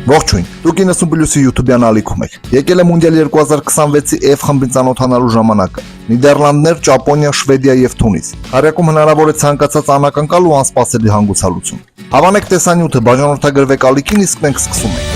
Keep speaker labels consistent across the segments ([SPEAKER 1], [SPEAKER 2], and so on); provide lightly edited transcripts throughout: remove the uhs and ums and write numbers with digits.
[SPEAKER 1] Ողջույն, դուք 90+ YouTube-յան ալիքում եք։ Եկել է Մունդիալ 2026-ի F խմբին ծանոթանալու ժամանակը։ Նիդերլանդներ, Ճապոնիա, Շվեդիա եւ Թունիս։ Հարյակում հնարավոր է ցանկացած անակնկալ ու անսպասելի հանգուցալուծում։ Հավանեք տեսանյութը, բաժանորդագրվեք ալիքին, իսկ մենք սկսում ենք։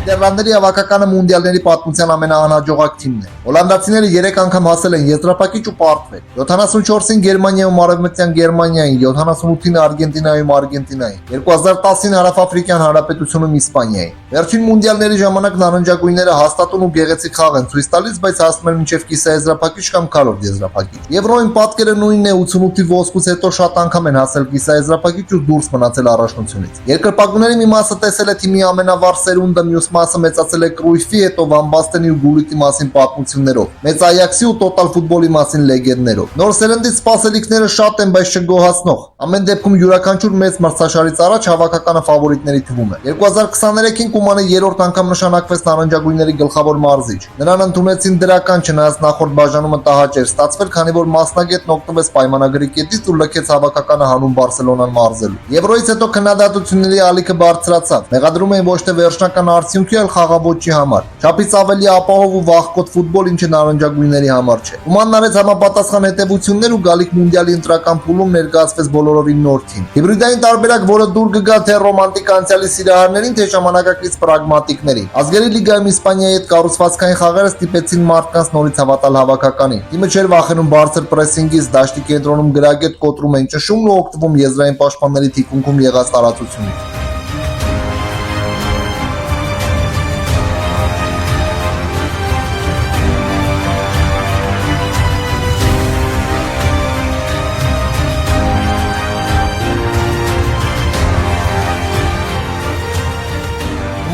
[SPEAKER 1] Նիդերլանդների հավաքականը մունդիալների պատմության ամենահաջողակ թիմն է։ Հոլանդացիները 3 անգամ հասել են եզրափակիչ ու պարտվել։ 74-ին Գերմանիայում Արևմտյան Գերմանիային, 78-ին Արգենտինայում Արգենտինային, 2010-ին Հարավաֆրիկյան Հանրապետությունում Իսպանիային։ Վերջին մունդիալների ժամանակ նարնջագույնները հաստատուն ու գեղեցիկ խաղ են ցույց տալիս, բայց հասնում են մինչև կիսաեզրափակիչ կամ քառորդ եզրափակիչ։ Եվրոյին պատկերը նույնն է, 88-ի ոսկուց հետո շատ անգամ են հասել կիսաեզրափակիչ ու դուրս մնացել առաջնությունից։ Երկրպագուների մի մասը տեսել է թիմի ամենավառ սերունդը, մյուս մասը մեծացել է Կրույֆի, հետո Վան Բաստենի ու Գուլիտի մասին պատմություններով, մեծ Այաքսի ու տոտալ ֆուտբոլի մասին լեգենդներով։ Նոր սերնդից սպասելիքները շատ են, բայց չգոհացնող։ Ամեն դեպքում յուրաքանչյուր մեծ մրցաշարից առաջ հավաքականը ֆավորիտների թվում է։ 2023-ին Կումանը երրորդ անգամ նշանակվեց նարնջագույնների գլխավոր մարզիչ։ Նրան ընդունեցին դրական, չնայած նախորդ բաժանումը տհաճ էր ստացվել, քանի որ մասնագետն օգտվեց պայմանագրի կետից ու լքեց հավաքականը հանուն Բարսելոնան մարզելու։ Եվրոյից հետո քննադատությունների ալիքը բարձրացավ։ Մեղադրում էին ոչ թե վերջնական արդյունքի, այլ խաղաոճի համար։ Չափից ավելի ապահով ու վախկոտ ֆուտբոլ, ինչը նարնջագույնների համար չէ։ Կումանն արեց համապատասխան հետևություններ ու գալիք մունդիալի ընտրական փուլում ներկայացվեց բոլորովին նոր թիմ։ Հիբրիդային տարբերակ, որը դուր կգա թե ռոմանտիկ անցյալի սիրահարներին, թե ժամանակակից պրագմատիկներին։ Ազգերի լիգայում Իսպանիայի հետ կառուցվածքային խաղերը ստիպեցին մարդկանց նորից հավատալ հավաքականին։ Թիմը չէր վախենում բարձր պրեսինգից, դաշտի կենտրոնում գրագետ կոտրում էին ճնշումն ու օգտվում եզրային պաշտպանների թիկունքում եղած տարածությունից։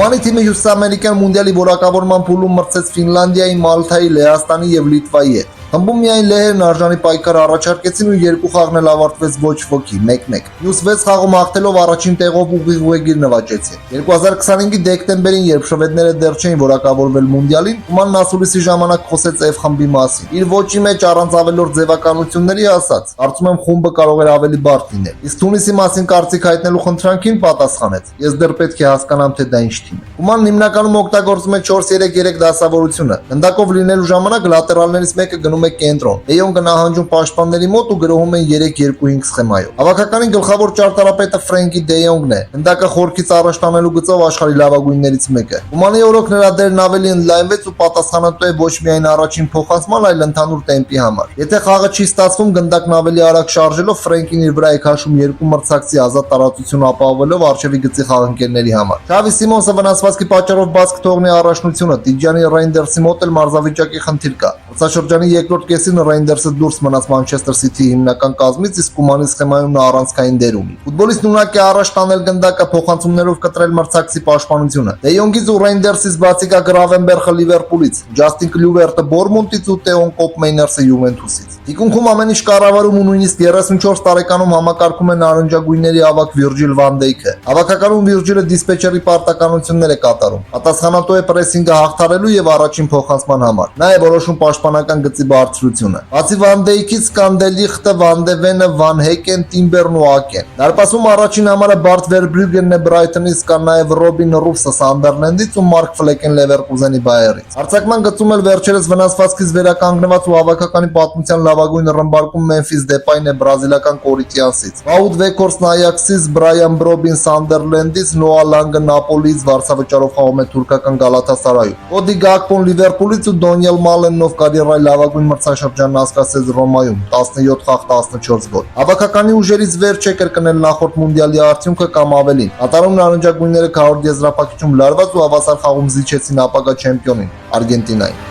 [SPEAKER 1] Կումանի թիմը հյուսիսամերիկյան մունդիալի որակավորման փուլում մրցեց Ֆինլանդիայի, Մալթայի, Լեհաստանի եւ Լիտվայի հետ։ Խմբում միայն լեհերն արժանի պայքար առաջարկեցին ու երկու խաղն էլ ավարտվեց ոչ ոքի, 1-1։ Մյուս 6 խաղում հաղթելով առաջին տեղով ուղիղ ուղեգիր նվաճեցին։ 2025-ի դեկտեմբերին, երբ շվեդները դեռ չէին որակավորվել մունդիալին, Կումանն ասուլիսի ժամանակ խոսեց F խմբի մասին։ Իր ոճի մեջ առանց ավելորդ ձևականությունների ասաց. «Կարծում եմ խումբը կարող էր ավելի բարդ լինել»։ Իսկ Թունիսի մասին կարծիք հայտնելու խնդրանքին պատասխանեց. «Ես դեռ պետք է հասկանամ, թե դա ինչ թիմ է»։ Կումանն հիմնականում օգտագործում է 4-3-3 դասավորությունը։ Գնդակով լինելու ժամանակ լատերալներից մեկը գնում է կենտրոն։ Դեյոնգը նահանջում պաշտպանների մոտ ու գրոհում են 3-2-5 սխեմայով։ Հավաքականի գլխավոր ճարտարապետը Ֆրենկի Դեյոնգն է։ Գնդակը խորքից առաջ տանելու գծով աշխարհի լավագույններից մեկը։ Կումանի օրոք նրա դերն ավելի ընդլայնվեց ու պատասխանատու է ոչ միայն առաջին փոխանցման, այլ ընդհանուր տեմպի համար։ Եթե խաղը չի ստացվում, գնդակն ավելի արագ շարժելով Ֆրենկին իր վրա է քաշում երկու մրցակցի ազատ տարածություն ապահովելով արժևի գծի խաղընկերների համար։ Շավի Սիմոնսը վնասվածքի պատճառով բաց կթողնի առաջնությունը, Տիջանի Ռեյնդերսի մոտ էլ մարզավիճակի խնդիր կա։ Մրցաշրջանի երկրորդ կեսին Ռեյնդերսը դուրս մնաց Մանչեսթեր Սիթիի հիմնական կազմից, իսկ Կումանի սխեմայում նա առանցքային դեր ունի։ Ֆուտբոլիստն ունակ է առաջ տանել գնդակը, փոխանցումներով կտրել մրցակցի պաշտպանությունը։ Դեյոնգից ու Ռեյնդերսից բացի կա Գրավենբերխը Լիվերպուլից, Ջաստին Կլյուվերտը Բորմունտից ու Տեոն Կոպմեյներսը Յուվենթուսից։ Թիկունքում ամեն ինչ կառավարում ու նույնիսկ 34 տարեկանում համակարգում է նարնջագույնների ավագ Վիրջիլ Վան Դեյքը։ Հավաքականում Վիրջիլը դիսպեչերի պարտականություններ է կատարում։ Պատասխանատու է պրեսինգը հաղթարելու եւ առաջին փոխանցման համար։ Նա է որոշում պաշտպանական գծի բարձրությունը։ Բացի Վան Դեյքից կան Դելիխտը, Վան Դևենը, Վան Հեկեն, Տիմբերն ու Ակեն։ Դարպասում առաջին համարը Բարտ Վերբրյուգենն է Բրայթոնից, կան նաեւ Ռոբին Ռուֆսը Սանդերլենդից ու Մարկ Ֆլեկեն Լևերկուզենի Բայերից։ Արձակման գծում էլ վերջերս վնասվածքից վերականգնված ու հավաքականի պատմության լավագույն ռմբարկում Մեմֆիս Դեպայն է բրազիլական Կորինթիանսից։ Վաուդ Վեքորսն Այաքսից, Բրայան Բրոբին Սանդերլենդից, Նոա Լանգը Նապոլիից վարձավճարով խաղում է թուրքական Գալաթասարայում։ Կոդի Գակպոն Լիվերպուլից ու Դոնիել Մալենով կարիերայի լավագույն մրցաշրջանն անցկացրեց Ռոմայում, 17 խաղ 14 գոլ։ Հավաքականի ուժերից վերջ է կրկնել նախորդ մունդիալի արդյունքը կամ ավելին։ Կատարում նարնջագույնները քառորդ եզրափակիչում լարված ու հավասար խաղում զիջեցին ապագա չեմպիոնին՝ Արգենտինային։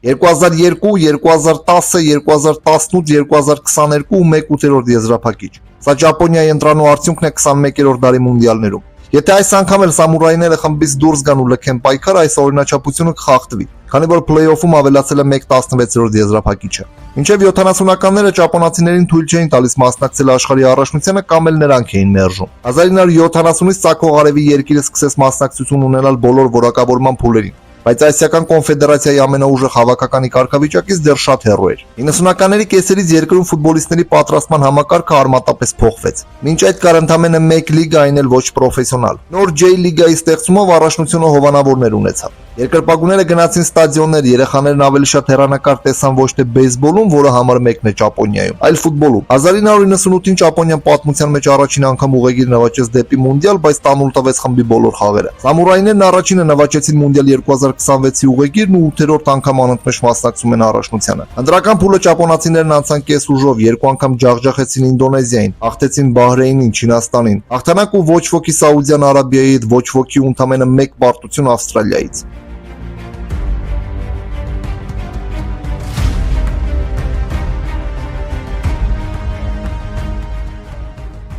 [SPEAKER 1] «2002, 2010, 2018, 2022 ու 1/8 եզրափակիչ։ Սա Ճապոնիայի ընտրանու արդյունքն է 21-րդ դարի մունդիալներում։ Եթե այս անգամ էլ սամուրայները խմբից դուրս գան ու լքեն պայքար, այս օրինաչափությունը կխախտվի, քանի որ փլեյ-օֆում ավելացել է 1/16 եզրափակիչը։ Մինչև 70-ականները ճապոնացիներին թույլ չէին տալիս մասնակցել աշխարհի առաջնությանը կամ էլ նրանք էին մերժում։ 1970-ից Ծակող Արևի երկիրը սկսեց մասնակցություն ունենալ բոլոր որակավորման փուլերին, բայց Ասիական կոնֆեդերացիայի ամենաուժեղ հավաքականի կարգավիճակից դեռ շատ հեռու էր։ 90-ականների կեսերից երկրում ֆուտբոլիստների պատրաստման համակարգը արմատապես փոխվեց։ Մինչ այդ կար ընդամենը մեկ լիգա, այն էլ ոչ պրոֆեսիոնալ։ Նոր J լիգայի ստեղծումով առաջնությունը հովանավորներ ունեցավ։ Երկրպագուները գնացին ստադիոններ, երեխաներն ավելի շատ հեռանկար տեսան ոչ թե բեյսբոլում, որը համար մեկն է Ճապոնիայում, այլ ֆուտբոլում։ 1998-ին Ճապոնիան պատմության մեջ առաջին անգամ ուղեգիր նվաճեց դեպի մունդիալ, բայց տանուլ տվեց խմբի բոլոր խաղերը։ Սամուրայներն առաջինը նվաճեցին մունդիալ 2026-ի ուղեգիրն ու 8-րդ անգամ անընդմեջ մասնակցում են առաջնությանը։ Ընտրական փուլը ճապոնացիներն անցան կես ուժով, 2 անգամ ջախջախեցին Ինդոնեզիային, հաղթեցին Բահրեյնին, Չինաստանին։ Հաղթանակ ու ոչ ոքի Սաուդյան Արաբիայի հետ, ոչ ոքի ընդամենը 1 պարտություն Ավստրալիայից։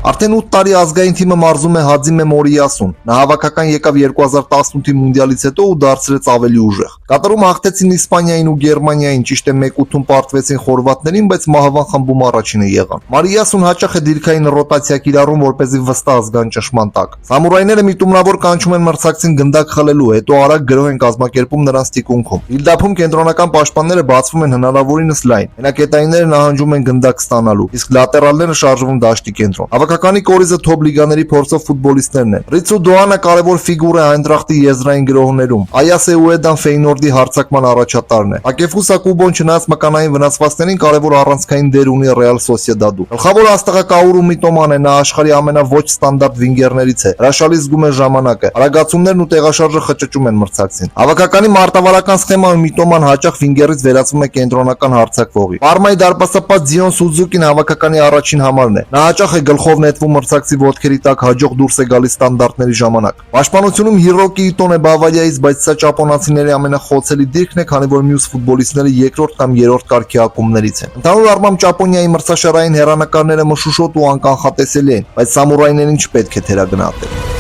[SPEAKER 1] Արդեն 8 տարի ազգային թիմը մարզում է Հաջիմե Մորիասուն։ Նա հավաքական եկավ 2018-ի մունդիալից հետո ու դարձրեց ավելի ուժեղ։ Կատարում հաղթեցին Իսպանիային ու Գերմանիային, ճիշտ է 1-8-ում պարտվեցին խորվատներին, բայց մահվան խմբում առաջինը եղան։ Մարիասուն հաճախ է դիրքային ռոտացիա կիրառում, որպեսզի վստահ զգան ճշմարտ տակ։ Սամուրայները միտումնավոր կանչում են մրցակցին գնդակ խլելու, հետո արագ գրոհ են կազմակերպում նրանց թիկունքում։ Բիլդափում կենտրոնական պաշտպանները բացվում են հնարավորինս լայն։ Մենակետայինները նահանջում են գնդակ ստանալու, իսկ լատերալները շարժվում դաշտի կենտրոն։ Հավաքականի կորիզը թոփ լիգաների փորձով ֆուտբոլիստներն են։ Ռիցու Դոանը կարևոր ֆիգուր է Այնտրախտի եզրային գրոհներում։ Այասե Ուեդան Ֆեյնորդի հարձակման առաջատարն է։ Ակեֆուսա Կուբոն չնայած մկանային վնասվածքներին կարևոր առանցքային դեր ունի Ռեալ Սոսիեդադում։ Գլխավոր աստղակաուրու Միտոման է, նա աշխարհի ամենաոչ ստանդարտ վինգերներից է։ Հրաշալի զգում է ժամանակը։ Արագացումներն ու տեղաշարժը խճճում են մրցակցին։ Հավաքականի մարտավարական սխեմայում Միտոման հաճախ վինգերից վերածվում է կենտրոնական հարձակվողի։ Պարմայի դարպասապատ Ձիոն Սուզուկին հավաքականի առաջին համարն է։ Նա հաճախ է գլխով նետվում մրցակցի ոտքերի տակ, հաջող դուրս է գալիս ստանդարտների ժամանակ։ Պաշտպանությունում Հիրոկի Իտոն է Բավարիայից, բայց սա ճապոնացիների ամենախոցելի դիրքն է, քանի որ մյուս ֆուտբոլիստները երկրորդ կամ երրորդ կարգի ակումբներից են։ Ընդհանուր առմամբ Ճապոնիայի մրցաշարային հեռանկարները մշուշոտ ու անկանխատեսելի են, բայց սամուրայներին չպետք է թերագնահատել։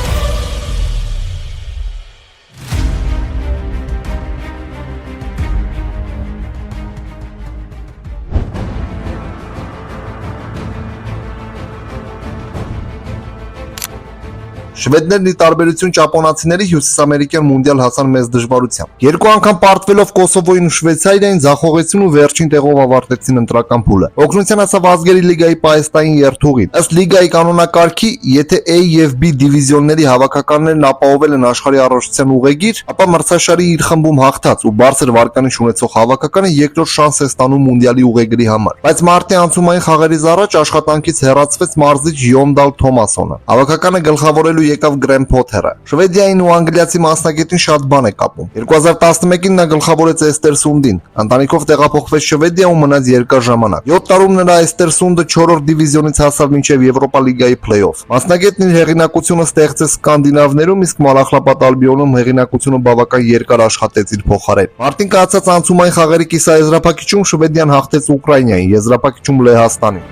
[SPEAKER 1] Շվեդներն ի տարբերություն ճապոնացիների հյուսիսամերիկյան մունդիալ հասան մեծ դժվարությամբ։ 2 անգամ պարտվելով Կոսովոյին ու Շվեյցարիային ձախողեցին ու վերջին տեղով ավարտեցին ընտրական փուլը։ Օգնության հասավ ազգերի լիգայի պահեստային երթուղին։ Ըստ լիգայի կանոնակարգի, եթե A եւ B դիվիզիոնների հավաքականներն ապահովել են աշխարհի առաջնության ուղեգիր, ապա մրցաշարի իր խմբում հաղթած ու բարձր վարկանիշ ունեցող հավաքականը երկրորդ շանս է ստանում մունդիալի ուղեգրի համար։ Բայց մարտի անցումային խաղերից առաջ աշխատանքից հեռացվեց մարզիչ Յոնդալ Թոմասոնը։ Հավաքականը գլխավորելու եկավ Գրեմ Փոթերը։ Շվեդիային ու անգլիացի մասնագետին շատ բան է կապում։ 2011-ին նա գլխավորեց Էստերսունդին։ Ընտանիքով տեղափոխվեց Շվեդիա ու մնաց երկար ժամանակ։ 7 տարում նրա Էստերսունդը 4-րդ դիվիզիոնից հասավ մինչև Եվրոպա լիգայի փլեյ-օֆ։ Մասնագետն իր հեղինակությունը ստեղծեց Սկանդինավներում, իսկ Մալախլապատ Ալբիոնում հեղինակությունը բավական երկար աշխատեց իր փոխարեն։ Մարտին կացած անցումային խաղերի կիսաեզրափակիչում Շվեդիան հաղթեց Ուկրաինային, եզրափակիչում Լեհաստանին։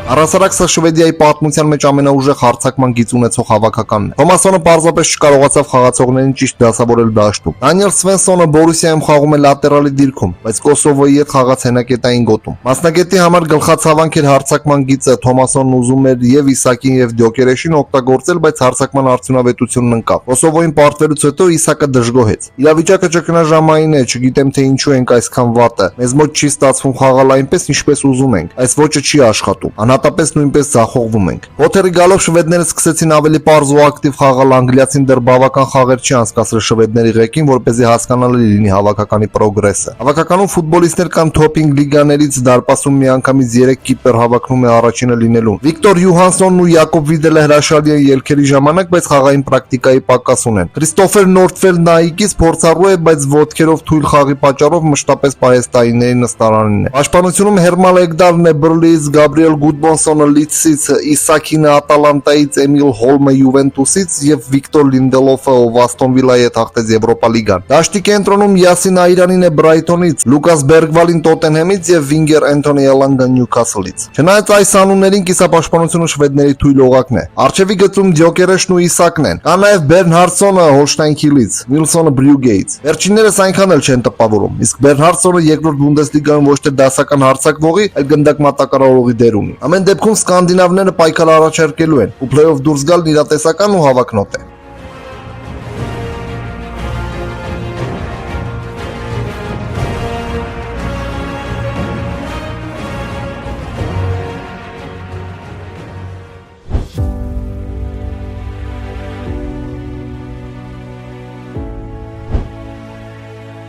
[SPEAKER 1] Առասարակ սա Շվեդիայի պատմության մեջ ամենաուժեղ հարձակման գիծ ունեցող հավաքականն է։ Թոմասոնը պարզապես չկարողացավ խաղացողներին ճիշտ դասավորել դաշտում։ Դանիել Սվենսոնը Բորուսիայում խաղում է լատերալի դիրքում, բայց Կոսովոյի հետ խաղաց հենակետային գոտում։ Մասնագետի համար գլխացավանք էր հարձակման գիծը, Թոմասոնն ուզում էր եւ Իսակին եւ Դյոկերեշին օգտագործել, բայց հարձակման արդյունավետությունն ընկավ։ Կոսովոյին պարտվելուց հետո Իսակը դժգոհեց։ Իրավիճակը ճգնաժամային է, չգիտեմ թե ինչու ենք այսքան վատը։ Մեզ մոտ չի ստացվում խաղալ այնպես, ինչպես ուզում ենք։ Այս ոճը չի աշխատում։ Անհատապես նույնպես ձախողվում ենք։ Փոթերի գալով շվեդները սկսեցին ավելի պարզ ու ակտիվ խաղալ, անգլիացին դեռ բավական խաղեր չի անցկացրել շվեդների ղեկին, որպեսզի հասկանալի լինի հավաքականի պրոգրեսը։ Հավաքականում ֆուտբոլիստներ կան թոփինգ լիգաներից, դարպասում միանգամից 3 կիպեր հավաքնում է առաջինը լինելուն։ Վիկտոր Յուհանսոնն ու Յակոբ Վիդելը հրաշալի են ելքերի ժամանակ, բայց խաղային պրակտիկայի պակաս ունեն։ Քրիստոֆեր Նորդֆելդն Նաիկից փորձառու է, բայց ոտքերով թույլ խաղի պատճառով մշտապես պահեստայինների նստարանին է։ Պաշտպանությունում Հերմալ Էգդալն է Բրլից, Գաբրիել Սիգմոնսոնը Լիդսից, Իսակինը Ատալանտայից, Էմիլ Հոլմը Յուվենտուսից եւ Վիկտոր Լինդելոֆը, ով Աստոն Վիլայի հետ հաղթեց Եվրոպա լիգան։ Դաշտի կենտրոնում Յասին Այրանին է Բրայթոնից, Լուկաս Բերգվալին Տոտենհեմից եւ վինգեր Անթոնի Էլանգան Նյուքասլից։ Չնայած այս անուններին կիսապաշտպանությունը շվեդների թույլ օղակն է։ Արջևի գծում Ջոկերեշն ու Իսակն են։ Կա նաեւ Բերնհարդսոնը Հոլշտայն Քիլից, Վիլսոնը Բրյուգեից։ Վերջիններս այնքան էլ չեն տպավորում, իսկ Բերնհարդսոնը երկրորդ Բունդեսլիգայում ոչ թե դասական հարձակվողի, այլ գնդակ մատակարարողի դեր ունի։ Ամեն դեպքում սկանդինավները պայքար առաջարկելու են ու փլեյօֆ դուրս գալն իրատեսական ու հավակնոտ է։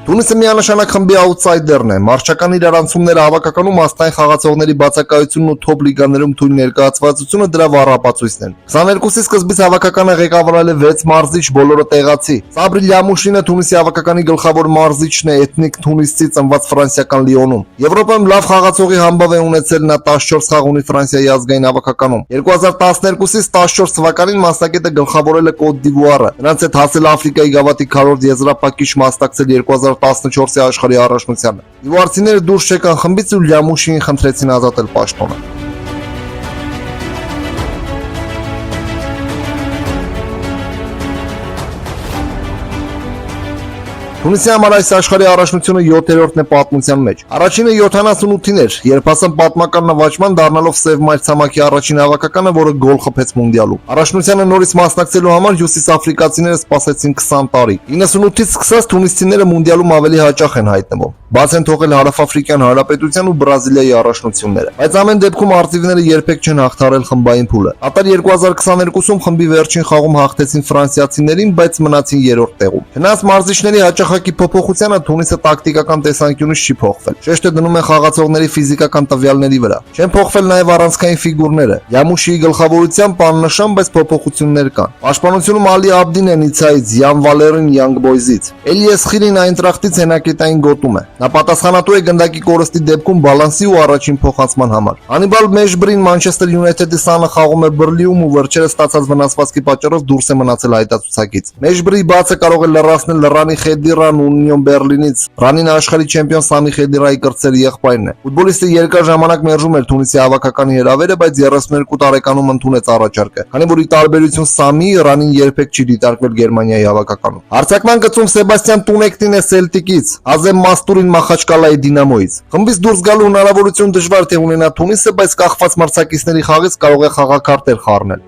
[SPEAKER 1] Թունիսը միանշանակ խմբի աուտսայդերն է։ Մարշչական իրարանցումները, հավաքականում աստային խաղացողների բացակայությունն ու թոփ լիգաներում թույլ ներկայացվածությունը դրա վառապացույցն են։ 22-ի սկզբից հավաքականը ղեկավարել է 6 մարզիչ, բոլորը տեղացի։ Սաբրի Լյամուշինը Թունիսի հավաքականի գլխավոր մարզիչն է, էթնիկ թունիսցի, ծնված ֆրանսիական Լիոնում։ Եվրոպայում լավ խաղացողի համբավ է ունեցել, նա 14 խաղ ունի Ֆրանսիայի ազգային հավաքականում։ 2012-ից 14 թվականին մասնակետը գլխավորել է Կոտ դ'Իվուարը։ Նրանց հետ հասել Աֆրիկայի գավաթի քառորդ եզրափակիչ, մասնակցել 2014-ի աշխարհի առաջնությանը։ Իվուարցիները դուրս չեկան խմբից ու Լյամուշին խնդրեցին ազատել պաշտոնը։ Թունիսի համար այս աշխարհի առաջնությունը 7-րդն է պատմության մեջ։ Առաջինը 78-ին էր, երբ հասան պատմական նվաճման, դառնալով Սև մայրցամաքի առաջին հավաքականը, որը գոլ խփեց մունդիալում։ Առաջնությանը նորից մասնակցելու համար հյուսիսաֆրիկացիները սպասեցին 20 տարի։ 98-ից սկսած թունիսցիները մունդիալում ավելի հաճախ են հայտնվում։ Բաց են թողել Հարավաֆրիկյան Հանրապետության ու Բրազիլիայի առաջնությունները։ Բայց ամեն դեպքում արծիվները երբեք չեն հաղթարել խմբային փուլը։ Կատար 2022-ում խմբի վերջին խաղում հաղթեցին ֆրանսիացիներին, բայց մնացին 3-րդ տեղում։ Չնայած մարզիչների հաճախակի փոփոխությանը Թունիսը տակտիկական տեսանկյունից չի փոխվել։ Շեշտը դնում են խաղացողների ֆիզիկական տվյալների վրա։ Չեն փոխվել նաև առանցքային ֆիգուրները։ Յամուշիի գլխավորությամբ աննշան, բայց փոփոխություններ կան։ Պաշտպանությունում Ալի Աբդին է Նիցայից, Յան Վալերին Յանգ Բոյզից։ Էլի Էսխիրին Այնտրախտից հենակետային գոտում է։ Նա պատասխանատու է գնդակի կորստի դեպքում բալանսի ու առաջին փոխանցման համար։ Հանիբալ Մեժբրին Մանչեսթեր Յունայթեդի սանը խաղում է Բռլիում ու վերջերս ստացած վնասվածքի պատճառով դուրս է մնացել հայտարարությունից։ Մեժբրի բացը կարող է լրացնել Լռանի Խեդիրան Ունիոն Բերլինից։ Ռանին աշխարհի չեմպիոն Սամի Խեդիրայի կրտսեր եղբայրն է։ Ֆուտբոլիստը երկար ժամանակ մերժում էր Թունիսի հավաքականի հրավերը, բայց 32 տարեկանում ընդունեց առաջարկը։ Քանի որ ի տարբերություն Սամի, Ռանին երբեք չի դիտարկվել Գերմանիայի հավաքականում։ Հարձակման գծում Սեբաստիան Տունեկտին է Սելտիկից, Ազեմ Մաստուրին Մախաչկալայի Դինամոից։ Խմբից դուրս գալու հնարավորություն դժվար թե ունենա Թունիսը, բայց կախված մրցակիցների խաղից կարող է խաղակարտեր խառնել։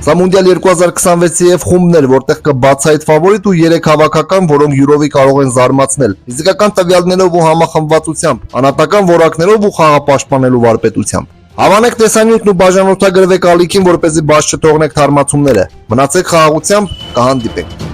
[SPEAKER 1] Սա Մունդիալ 2026-ի եւ խումբն էր, որտեղ կբացահայտ ֆավորիտ ու 3 հավաքական, որոնք յուրովի կարող են զարմացնել։ Ֆիզիկական տվյալներով ու համախմբվածությամբ, անհատական որակներով ու խաղապաշտպանելու վարպետությամբ։ Հավանեք տեսանյութն ու բաժանորդագրվեք ալիքին, որպեսզի բաց չթողնեք թարմացումները։ Մնացեք խաղաղությամբ, կհանդիպենք։